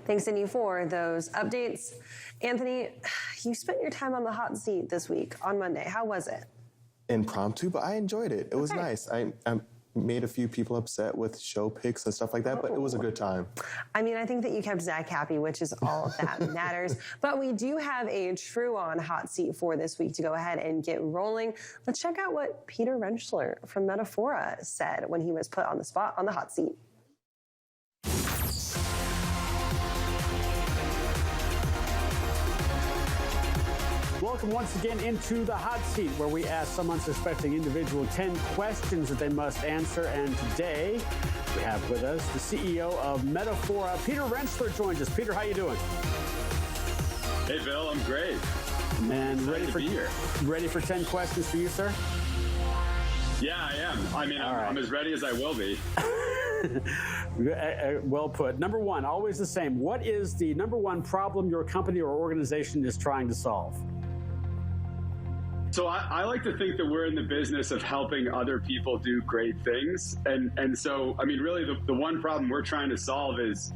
Thanks, Cindy, for those updates. Anthony, you spent your time on the hot seat this week on Monday. How was it? Impromptu, but I enjoyed it. It was nice. I made a few people upset with show picks and stuff like that, but it was a good time. I mean, I think that you kept Zach happy, which is all that matters. But we do have a true on hot seat for this week to go ahead and get rolling. Let's check out what Peter Rentschler from Metafora said when he was put on the spot on the hot seat. Welcome once again into the hot seat, where we ask some unsuspecting individual 10 questions that they must answer. And today we have with us the CEO of Metafora, Peter Rentschler, joins us. Peter, how you doing? Hey, Bill, I'm great. And ready for 10 questions for you, sir? Yeah, I am. I mean, I'm as ready as I will be. Well put. Number one, always the same. What is the number one problem your company or organization is trying to solve? So I like to think that we're in the business of helping other people do great things. And so, I mean, really the one problem we're trying to solve is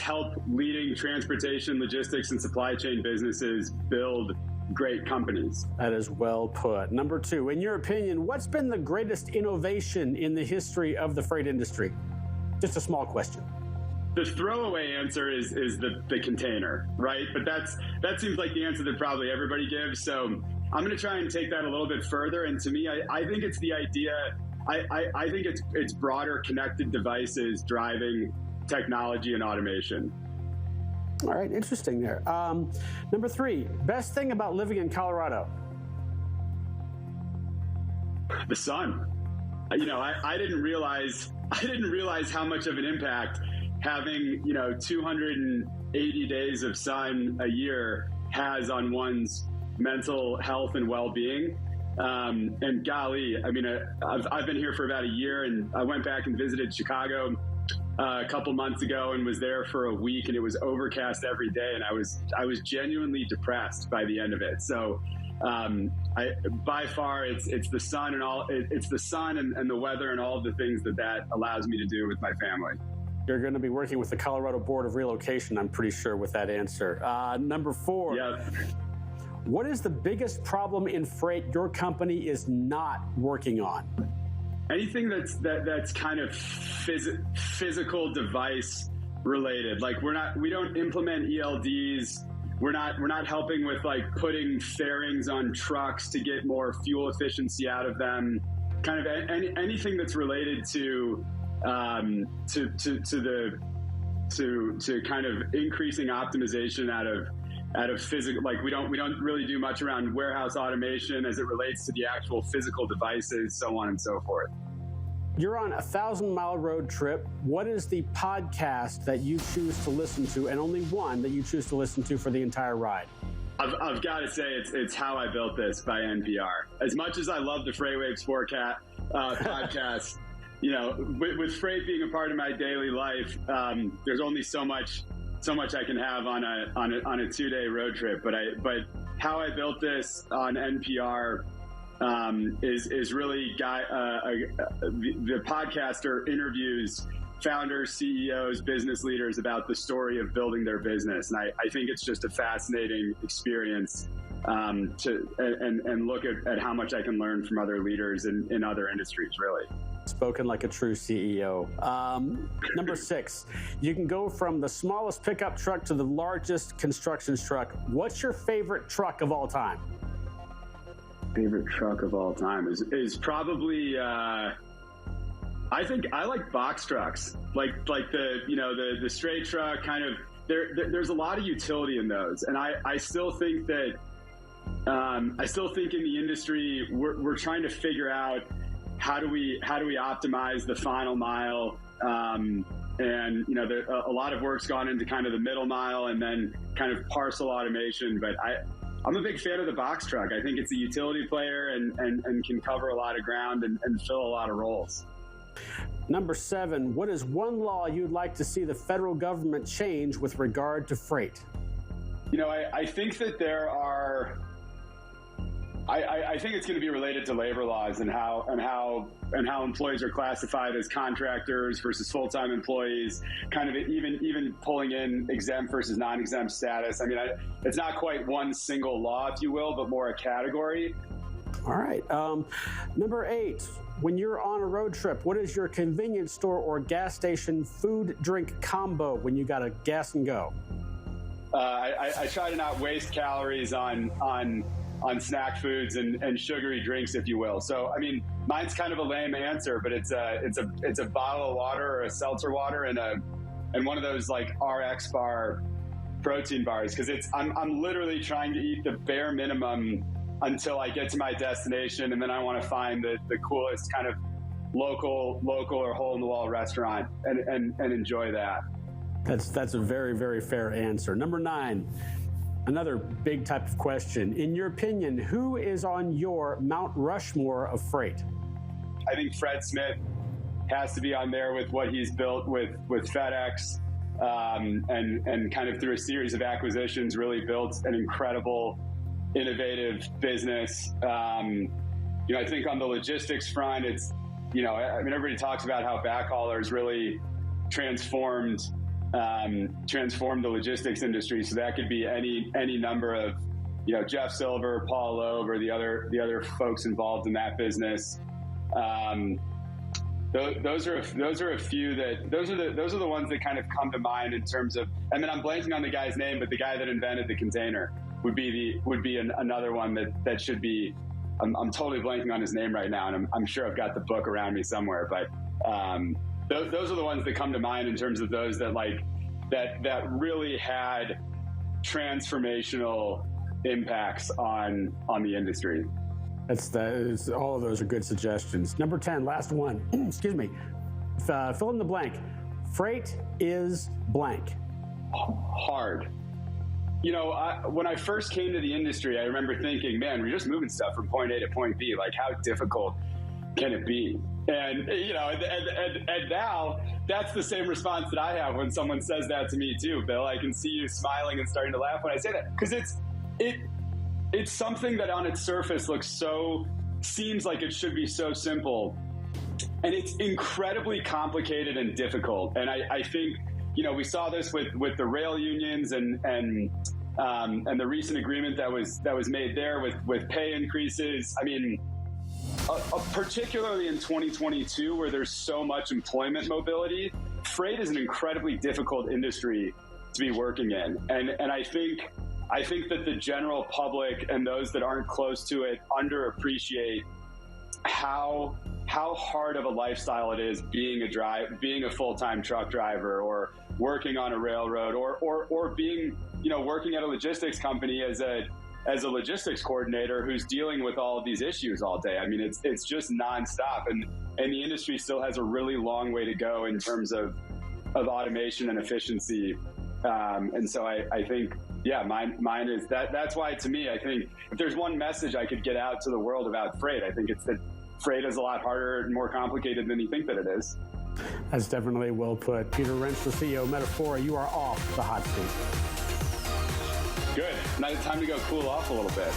help leading transportation, logistics, and supply chain businesses build great companies. That is well put. Number two, in your opinion, what's been the greatest innovation in the history of the freight industry? Just a small question. The throwaway answer is the container, right? But that seems like the answer that probably everybody gives. So I'm going to try and take that a little bit further. And to me, I think it's the idea, I think it's broader connected devices driving technology and automation. All right, interesting there. Number three, best thing about living in Colorado? The sun. You know, I didn't realize how much of an impact having, 280 days of sun a year has on one's mental health and well-being. And golly, I mean, I've been here for about a year, and I went back and visited Chicago a couple months ago and was there for a week, and it was overcast every day, and I was genuinely depressed by the end of it. So by far it's the sun and all, it's the sun and the weather and all of the things that allows me to do with my family. You're going to be working with the Colorado Board of Relocation, I'm pretty sure, with that answer. Number four. Yeah. What is the biggest problem in freight your company is not working on? Anything that's kind of physical device related. Like we don't implement ELDs. We're not helping with like putting fairings on trucks to get more fuel efficiency out of them. Kind of anything that's related to kind of increasing optimization out of physical. Like we don't really do much around warehouse automation as it relates to the actual physical devices, so on and so forth. You're on a 1,000-mile road trip. What is the podcast that you choose to listen to, and only one that you choose to listen to for the entire ride? I've got to say it's How I Built This by NPR. As much as I love the FreightWaves podcast, with freight being a part of my daily life, there's only so much I can have on a 2-day road trip. But How I Built This on NPR is really the podcaster interviews founders, CEOs, business leaders about the story of building their business, and I think it's just a fascinating experience and look at how much I can learn from other leaders in other industries. Really. Spoken like a true CEO. Number six, you can go from the smallest pickup truck to the largest construction truck. What's your favorite truck of all time? Favorite truck of all time is probably I think I like box trucks, like the straight truck kind of. There's a lot of utility in those, and I still think that I still think in the industry we're trying to figure out how do we optimize the final mile, and a lot of work's gone into kind of the middle mile and then kind of parcel automation, but I'm a big fan of the box truck. I think it's a utility player and can cover a lot of ground and fill a lot of roles. Number seven, what is one law you'd like to see the federal government change with regard to freight? I think that there are I think it's going to be related to labor laws and how employees are classified as contractors versus full-time employees, kind of even pulling in exempt versus non-exempt status. I mean, it's not quite one single law, if you will, but more a category. All right. Number 8, when you're on a road trip, what is your convenience store or gas station food drink combo when you got to gas and go? I try to not waste calories on snack foods and sugary drinks, if you will. So, I mean, mine's kind of a lame answer, but it's a bottle of water or a seltzer water and one of those like RX bar protein bars, because I'm literally trying to eat the bare minimum until I get to my destination, and then I want to find the coolest kind of local or hole in the wall restaurant and enjoy that. That's a very, very fair answer. Number 9. Another big type of question. In your opinion, who is on your Mount Rushmore of freight? I think Fred Smith has to be on there with what he's built with FedEx, and kind of through a series of acquisitions really built an incredible, innovative business. I think on the logistics front, it's, everybody talks about how backhaulers really transformed the logistics industry. So that could be any number of, Jeff Silver, Paul Loeb, or the other folks involved in that business. Those are a few those are the ones that kind of come to mind in terms of, and then I'm blanking on the guy's name, but the guy that invented the container would be another one that should be. I'm totally blanking on his name right now, and I'm sure I've got the book around me somewhere, but. Those are the ones that come to mind in terms of those that really had transformational impacts on the industry. All of those are good suggestions. Number 10, last one. Excuse me. Fill in the blank. Freight is blank. Hard. When I first came to the industry, I remember thinking, man, we're just moving stuff from point A to point B. Like, how difficult can it be? And, and now that's the same response that I have when someone says that to me too, Bill. I can see you smiling and starting to laugh when I say that, because it's something that on its surface seems like it should be so simple, and it's incredibly complicated and difficult. And I think, we saw this with the rail unions and the recent agreement that was made there with pay increases. I mean, particularly in 2022, where there's so much employment mobility, freight is an incredibly difficult industry to be working in. And I think that the general public and those that aren't close to it underappreciate how hard of a lifestyle it is being a full-time truck driver, or working on a railroad, or being, working at a logistics company as a logistics coordinator who's dealing with all of these issues all day. I mean, it's just nonstop, and the industry still has a really long way to go in terms of automation and efficiency. And so I think, mine is that. That's why, to me, I think if there's one message I could get out to the world about freight, I think it's that freight is a lot harder and more complicated than you think that it is. That's definitely well put. Peter Rentschler, CEO of Metafora, you are off the hot seat. Good. Now it's time to go cool off a little bit.